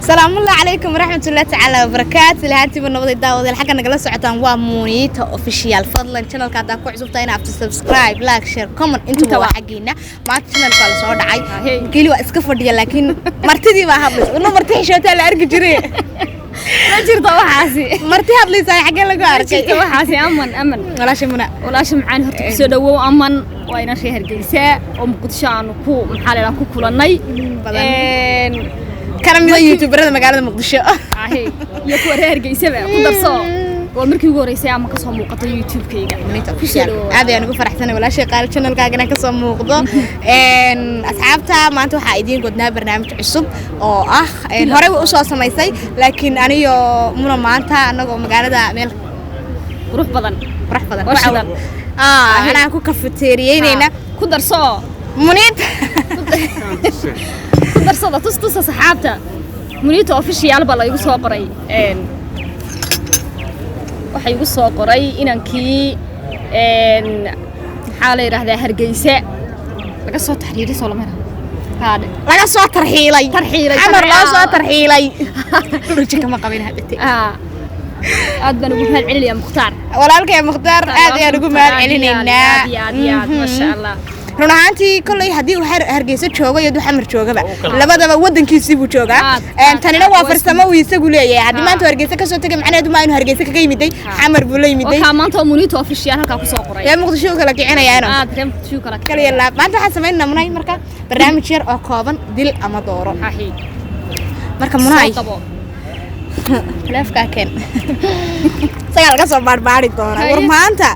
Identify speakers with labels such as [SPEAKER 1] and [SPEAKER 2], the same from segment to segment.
[SPEAKER 1] السلام الله عليكم ورحمة الله تعالى وبركاته لهانتي بالنبض الدعوة الحاجة نقول سعتان ومونيتا أوفيشيال فضلا channel كذا كويس وبتاعنا أفتح سبسكرايب لايك شير كومنت أنتوا حقينا ما channel كله صار دعاي كيلو اسكفر دي لكن مرتدي ما هبلس ولا مرتي شوتة لا أرجع جري
[SPEAKER 2] لا جرت وحاسي
[SPEAKER 1] مرتي هبلس هاي حاجة لقى
[SPEAKER 2] جرت وحاسي أمن
[SPEAKER 1] ولا شيء منا
[SPEAKER 2] ولا شيء معنا هتكسدوا أمن وين شيء هرجيسة ومقدشان وكو محل كو كلناي
[SPEAKER 1] كان من يوتيوبر مقالة مقدشة
[SPEAKER 2] هي يكو هرجيسة بقى قدرصو ومركي وريسي أما كسر مقطع يوتيوب كيجا
[SPEAKER 1] هذا أنا فرحت أنا ولا شيء قال channel كأجنا كسر مقطع إن أصحابته ما أنتوا حايدين قدنا برنامج عصب أو هراي وأسوأ سمايسي لكن أنا يو منا ما أنت أنا مقالة ده ميل
[SPEAKER 2] روح بدن
[SPEAKER 1] وشدن أنا أكو كافيتيريا هنا
[SPEAKER 2] قدرصو
[SPEAKER 1] منيت
[SPEAKER 2] قدرصو ده تص صحابته منيت أوفيشيال بالله يقصوا قري waxay ugu soo qoray inankii maxaa la yiraahdaa Hargeysa laga soo taxriiray Soomaaliya
[SPEAKER 1] laga soo tarxiilay amar loo soo tarxiilay dhulka kama qabin hadda
[SPEAKER 2] aad baan ugu mahad celinayaa Mukhtaar
[SPEAKER 1] walaalkay Mukhtaar aad ayaan ugu mahad celinaynaa
[SPEAKER 2] ma sha Allah
[SPEAKER 1] runaantii kulay hadii uu Hargeysa joogo iyo xamar joogaba labadaba wadankiisii buu joogaa tanina waa farsamo uu isagu leeyahay hadii maanta Hargeysa ka soo tagay macnaheedu ma inuu Hargeysa kaga yimiday xamar buu la yimiday
[SPEAKER 2] waxa maanta Munito official halka ku soo qoray
[SPEAKER 1] yaa Muqdisho kala kicinayaan
[SPEAKER 2] Muqdisho kala
[SPEAKER 1] kaliya maanta waxa sameynaa marka barnaamij yar oo kooban dil ama dooro marka munay leefka keen sagal ka soo barbaari doona war maanta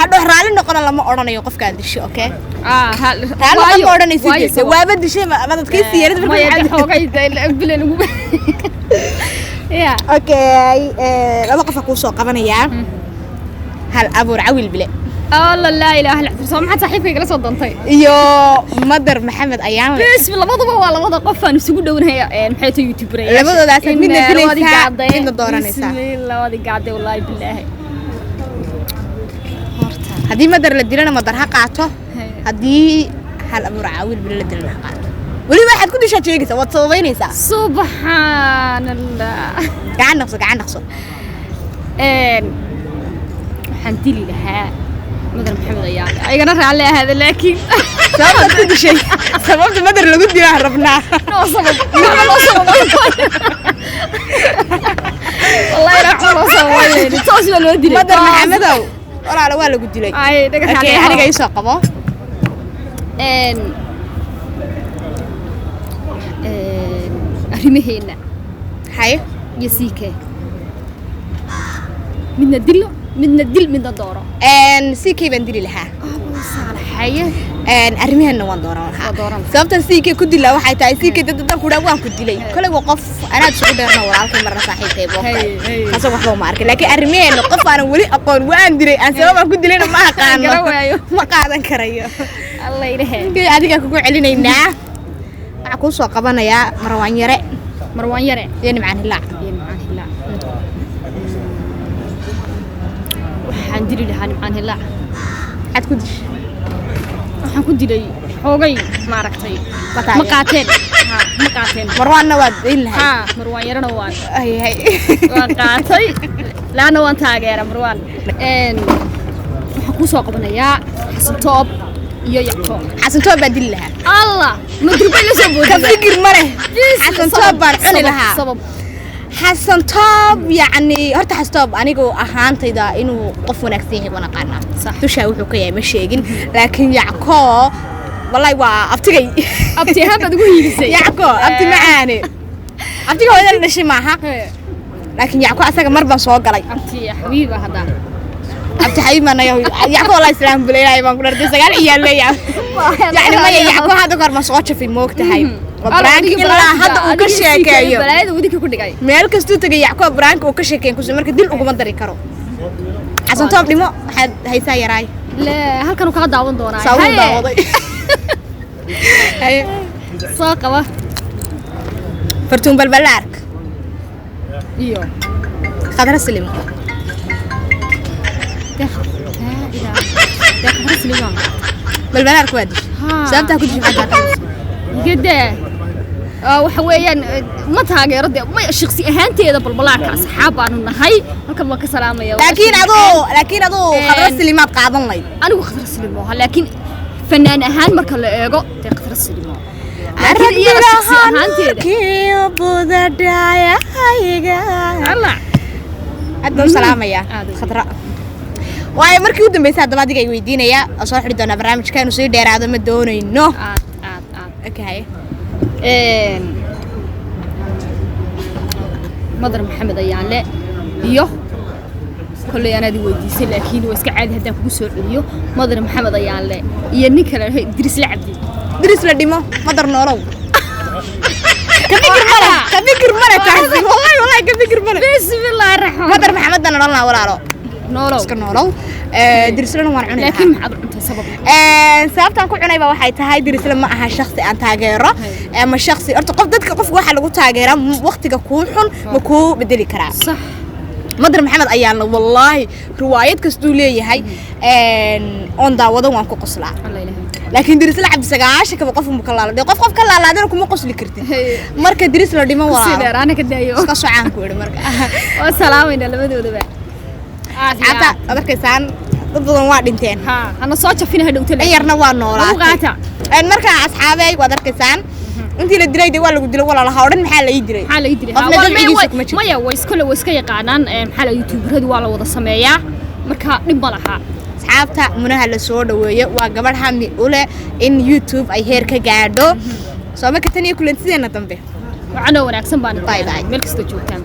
[SPEAKER 1] hadda raali noqon lama oranayo qofka disho okay lama oranaysid waaba dishay ma dadkiisa yarid
[SPEAKER 2] markaa xoogay bilan ugu ya
[SPEAKER 1] okay laba qof ku soo qabanaya hal abuur cawil bile
[SPEAKER 2] الله لا إله إلا الله سامحت صاحبك جلس ودنتي
[SPEAKER 1] يو مدر محمد أيام
[SPEAKER 2] بس لبضوا ولا بضوا قفان سجود ونهاية محيط يوتيوب رأي
[SPEAKER 1] لبضوا ده سمين الفيلم من الدوران
[SPEAKER 2] بسم الله وادي قاعدة والله بالله
[SPEAKER 1] هدي مدر للديرنا مدر حقعته هدي هل أمر عاول باللديرنا حقعته ولي واحد كل شيء تيجي سوى تصوبيني سا
[SPEAKER 2] سبحان الله
[SPEAKER 1] قاعد نقصه
[SPEAKER 2] حنتلي لها مدر محمد أيام أيقنا رعلي هذا لكن
[SPEAKER 1] سبب كل شيء سبب مدر اللي قد يهربنا
[SPEAKER 2] نوصل والله يرحمه صوّي توصل الودي
[SPEAKER 1] مدر محمد أو ولا على ولا قد لي
[SPEAKER 2] أي دقيقة
[SPEAKER 1] عليها أنا جاي ساقبه
[SPEAKER 2] أرميهنا
[SPEAKER 1] حي
[SPEAKER 2] يسيكه من الدلو من الدل من الدورة
[SPEAKER 1] سيكي بندري لها
[SPEAKER 2] صالح حية
[SPEAKER 1] أرميها إنه دورة سبب سيكي كدي لا واحد تاي سيكي ده كودا وان كدي لي كل وقف أنا تشوف ده نور على مرة صحيح تبغى خلاص وقفوا معك لكن أرميها إنه قف أنا ولي أقول وان دري أنا سبب كدي لنا ما كان ما قاعد كريه
[SPEAKER 2] الله يرحمه
[SPEAKER 1] كي عادي كأكو علينا إنها أكو سوق بنا يا مروان يرى يعني معنا لا
[SPEAKER 2] waxaan diri lahaa nimcaan hilaa
[SPEAKER 1] aad ku dish
[SPEAKER 2] waxaan ku dilay xoogay ma aragtay ma qaateen
[SPEAKER 1] marwaanna waad in lahayd
[SPEAKER 2] marwaan yarana waan
[SPEAKER 1] ay
[SPEAKER 2] waan qaatay laana waan taageeraa marwaan waxaan ku soo qabanayaa xasan toob iyo yacto
[SPEAKER 1] xasan toob baa dil lahaa
[SPEAKER 2] allah ma durba la soo boodiyay
[SPEAKER 1] ka fikir male xasan toob baan cuni lahaa
[SPEAKER 2] sabab
[SPEAKER 1] حسن توب يعني هرت حسن توب أنا جو أهانت إذا إنه قف ونكسيه وانا قارنا
[SPEAKER 2] صح
[SPEAKER 1] تشاوح وكيا مشيجن لكن يعقو والله أبتجي
[SPEAKER 2] هم بتقولي لسه
[SPEAKER 1] يعقو أبتي معاني أبتي هو اللي نشي معها لكن يعقو أساق مربى صوق علي
[SPEAKER 2] أبتي يا حبيبة هذا
[SPEAKER 1] أبتي حبيبة أنا يعقو الله يسلم بالله يبغى نقول رد سجال إياه يعني ما يعقو هذا كار مسقط في موقت هاي برانك إلا هذا وكشيء كيو
[SPEAKER 2] بلاده وديك كل جاي
[SPEAKER 1] مالك استوت جاي يعقوب برانك وكشيء كين كوز مركز دل وقوم دري كرو عشان توب لي مو حد هاي سايراي
[SPEAKER 2] لا هل كانوا قاعد داون دونا
[SPEAKER 1] ساوي داوضي هاي
[SPEAKER 2] ساقة
[SPEAKER 1] فرتون بالبلارك
[SPEAKER 2] إيوه
[SPEAKER 1] خضر السلم
[SPEAKER 2] دخل السلم
[SPEAKER 1] بالبلارك وادي سبتها كنت في حاجة
[SPEAKER 2] قد waxa weeyaan ma taageero ma shakhsi ahaanteeda balbalaarka asxaab aanu nahay halkan ma ka salaamaya
[SPEAKER 1] laakiin adoo khadra silimaad qaadan layd
[SPEAKER 2] anigu khadra silimo laakiin fanaan ahaan marka la eego khadra silimo
[SPEAKER 1] arrin iyada shakhsi ahaanteeda kiyo budadaya hayga
[SPEAKER 2] Allah
[SPEAKER 1] adoo salaamaya khadra waayo markii u dambeysay hadaba adiga ay weydiinaya soo xiri doona barnaamijka inuu sii dheeraado ma doonayno okay
[SPEAKER 2] مدر محمد أيانله يو كل أنا دي وديسي لكن واسك عادي هدا كوسو عليو مدر محمد أيانله يني كلا درس لعبدي
[SPEAKER 1] درس لديمو مدر نورو كفكر مرة تعرفي والله كفكر مرة
[SPEAKER 2] بسم الله الرحمن
[SPEAKER 1] مدر محمد أنا نورنا ولا
[SPEAKER 2] نورو
[SPEAKER 1] اسك نورو درس لنا وان
[SPEAKER 2] لكن محضر أنت سبب
[SPEAKER 1] sababtan ku cunayba waxay tahay dirisla ma aha shakhsi aan taageero ama shakhsi horta qof dadka qof waxa lagu taageeraa waqtiga ku xun ma ku bedeli karaa
[SPEAKER 2] صح
[SPEAKER 1] مدر محمد أيان له والله روايات كستولية هاي on daawado waan ku qoslaa laakiin diris la cabdi sagaasha ka qof mukallala de qof kallala adana kuma qosli kartid marka diris la dhimo waa
[SPEAKER 2] sidee ana ka daayo
[SPEAKER 1] iska socaan ku yiri marka
[SPEAKER 2] waa salaamayna labadoodaba
[SPEAKER 1] hada adarkaysaan dad badan waa dhinteen
[SPEAKER 2] ana soo jafina hadhowta
[SPEAKER 1] yarna waa noolaatay marka asxaabay waad arkaysaan intii la dilay waa lagu dilay walaalaha oo dhan maxaa la diray
[SPEAKER 2] maya way iska yaqaanaan maxaa la youtuberadu waa la wada sameeyaa marka dhib ma laha
[SPEAKER 1] asxaabta munaha la soo dhaweeyo waa gabadh hami u leh in YouTube ay heer ka gaadho soo ma ka tan iyo kulantideena dambe
[SPEAKER 2] waxana wanaagsan baan meel kasta joogtaan